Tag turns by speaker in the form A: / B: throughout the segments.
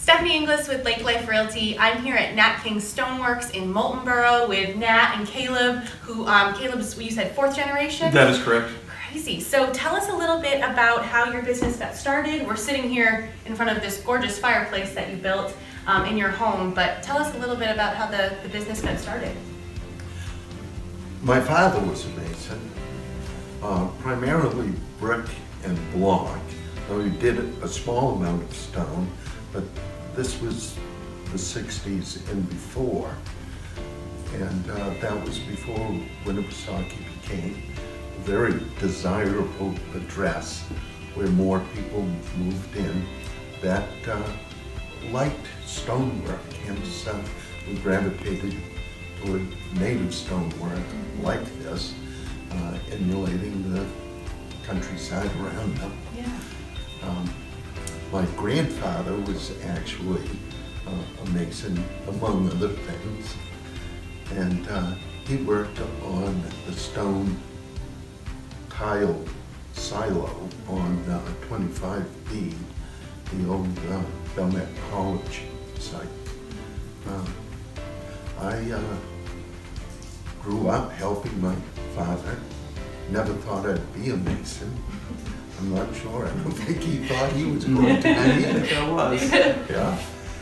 A: Stephanie Inglis with Lake Life Realty. I'm here at Natt King Stoneworks in Moulton Borough with Nat and Caleb, who Caleb's, you said, 4th generation?
B: That is correct.
A: Crazy. So tell us a little bit about how your business got started. We're sitting here in front of this gorgeous fireplace that you built in your home, but tell us a little bit about how the business got started.
C: My father was a mason, primarily brick and block, though he did a small amount of stone, but this was the 60s and before. And that was before Winnipesaukee became a very desirable address where more people moved in that liked stonework, hence we gravitated toward native stonework like this, emulating the countryside around them.
A: Yeah.
C: My grandfather was actually a mason, among other things, and he worked on the stone tile silo on 25B, the old Belknap College site. I grew up helping my father. Never thought I'd be a mason. I'm not sure. I don't think he thought he was going to be. I think I was. Yeah.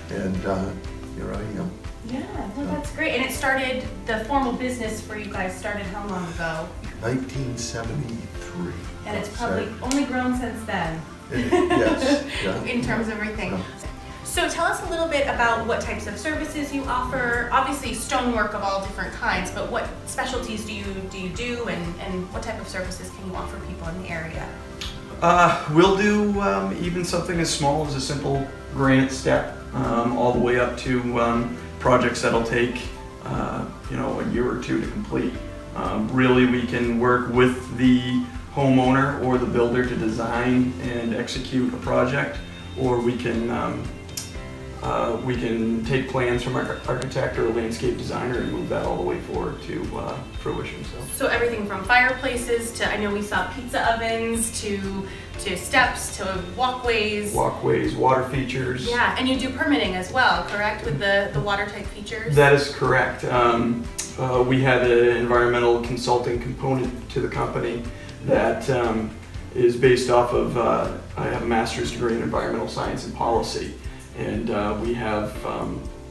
C: And here I am.
A: Yeah, well, that's great. And it started, the formal business for you guys started how long ago?
C: 1973.
A: And it's probably only grown since then.
C: Yes. Yeah.
A: In terms of everything.
C: Yeah.
A: So tell us a little bit about what types of services you offer. Obviously stonework of all different kinds, but what specialties do you do and what type of services can you offer people in the area?
B: We'll do even something as small as a simple granite step, all the way up to projects that'll take a year or two to complete. Really, we can work with the homeowner or the builder to design and execute a project, or we can take plans from our architect or a landscape designer and move that all the way forward to fruition.
A: So everything from fireplaces to, I know we saw pizza ovens, to steps, to walkways.
B: Walkways, water features.
A: Yeah, and you do permitting as well, correct, with the water type features?
B: That is correct. We have an environmental consulting component to the company that is based off of, I have a master's degree in environmental science and policy. And we have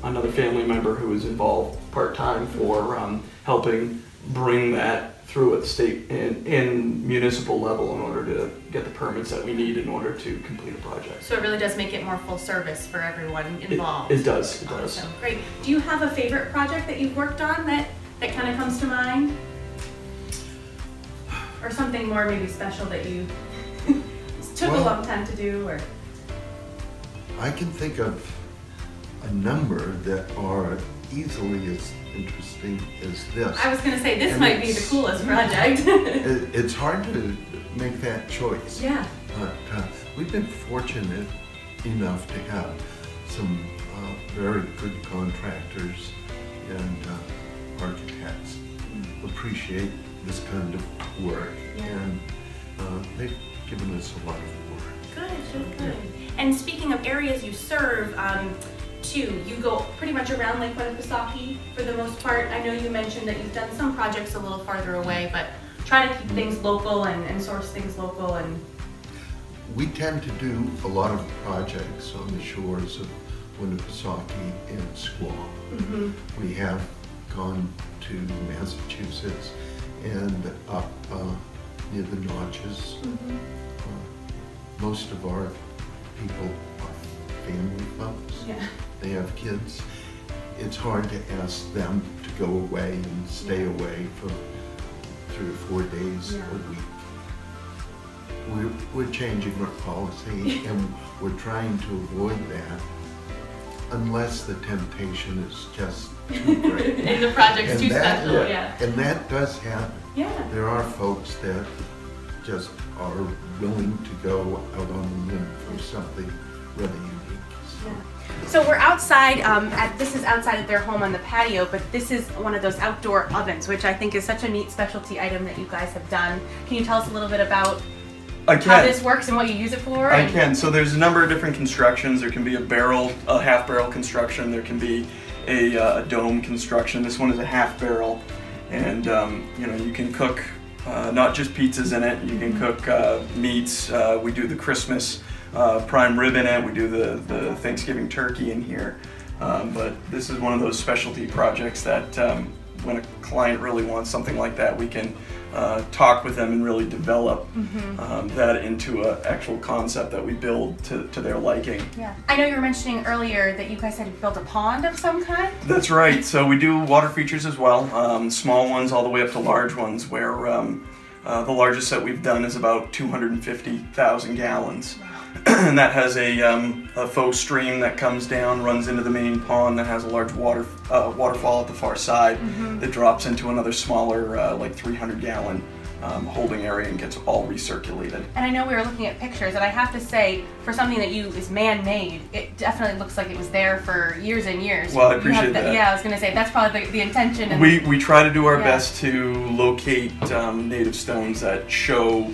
B: another family member who is involved part-time for helping bring that through at the state and municipal level in order to get the permits that we need in order to complete a project.
A: So it really does make it more full service for everyone involved.
B: It does, it does.
A: Awesome, great. Do you have a favorite project that you've worked on that kind of comes to mind? Or something more maybe special that you took a long time to do? Or
C: I can think of a number that are easily as interesting as this.
A: I was going to say, this might be the coolest project.
C: It's hard to make that choice.
A: Yeah.
C: But we've been fortunate enough to have some very good contractors and architects appreciate this kind of work.
A: Yeah.
C: And they've given us a lot of work.
A: Good, good. And speaking of areas you serve, too, you go pretty much around Lake Winnipesaukee for the most part. I know you mentioned that you've done some projects a little farther away, but try to keep things local and source things local. And
C: we tend to do a lot of projects on the shores of Winnipesaukee and Squaw. We have gone to Massachusetts and up near the Notches. Most of our people are family folks.
A: yeah.
C: They have kids. It's hard to ask them to go away and stay away for 3 or 4 days a week. We're changing our policy and we're trying to avoid that unless the temptation is just too great.
A: And the project's too special, yeah.
C: And that does happen.
A: Yeah.
C: There are folks that just are willing to go out on the limb for something really unique.
A: So we're outside, this is outside of their home on the patio, but this is one of those outdoor ovens, which I think is such a neat specialty item that you guys have done. Can you tell us a little bit about
B: I can.
A: how this works and what you use it for?
B: I can. So there's a number of different constructions. There can be a half barrel construction. There can be a dome construction. This one is a half barrel, and you know, you can cook not just pizzas in it. You can cook meats. We do the Christmas prime rib in it. We do the Thanksgiving turkey in here. But this is one of those specialty projects that when a client really wants something like that, we can talk with them and really develop that into an actual concept that we build to their liking.
A: Yeah. I know you were mentioning earlier that you guys had built a pond of some kind?
B: That's right. So we do water features as well, small ones all the way up to large ones, where the largest that we've done is about 250,000 gallons. And that has a faux stream that comes down, runs into the main pond, that has a large waterfall at the far side that drops into another smaller, like 300-gallon holding area and gets all recirculated.
A: And I know we were looking at pictures, and I have to say, for something that is man-made, it definitely looks like it was there for years and years.
B: Well, I appreciate that.
A: Yeah, I was going to say, that's probably the intention. And
B: we try to do our best to locate native stones that show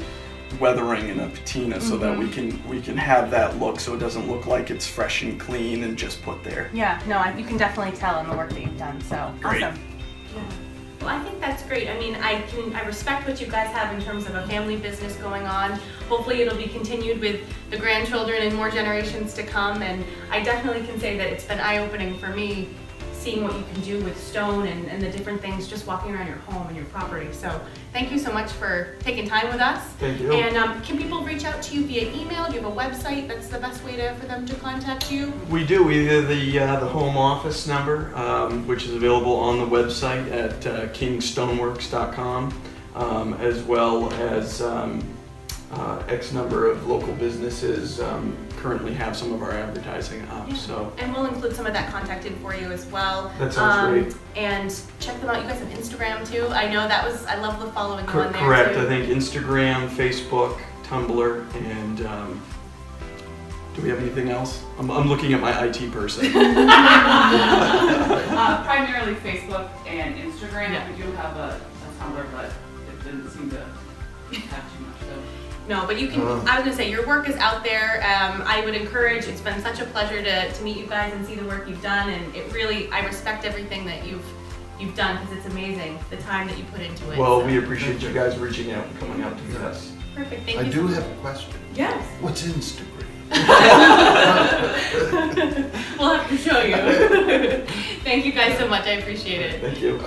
B: weathering and a patina, so that we can have that look, so it doesn't look like it's fresh and clean and just put there.
A: Yeah, no, you can definitely tell in the work that you've done, so
B: Great.
A: Awesome. Yeah. Well, I think that's great. I mean, I respect what you guys have in terms of a family business going on. Hopefully it'll be continued with the grandchildren and more generations to come, and I definitely can say that it's been eye-opening for me, seeing what you can do with stone and the different things just walking around your home and your property. So thank you so much for taking time with us.
B: Thank you.
A: And can people reach out to you via email? Do you have a website that's the best way for them to contact you?
B: We do, either the home office number, which is available on the website at kingstoneworks.com, as well as X number of local businesses currently have some of our advertising up.
A: Yeah.
B: So.
A: And we'll include some of that contact in for you as well.
B: That sounds great.
A: And check them out. You guys have Instagram too. I know I love the following you on there
B: Correct.
A: too.
B: I think Instagram, Facebook, Tumblr, and do we have anything else? I'm looking at my IT person.
D: Primarily Facebook and Instagram. Yeah. We do have a Tumblr, but it didn't seem to have too much. So.
A: No, but you can, I was going to say, your work is out there. I would encourage, it's been such a pleasure to meet you guys and see the work you've done, and it really, I respect everything that you've done, because it's amazing, the time that you put into it.
B: Well, we appreciate you guys reaching out and coming out to meet us.
A: Perfect, thank you.
C: I do have a question.
A: Yes.
C: What's Instagram?
A: We'll have to show you. Thank you guys so much, I appreciate it.
B: Thank you.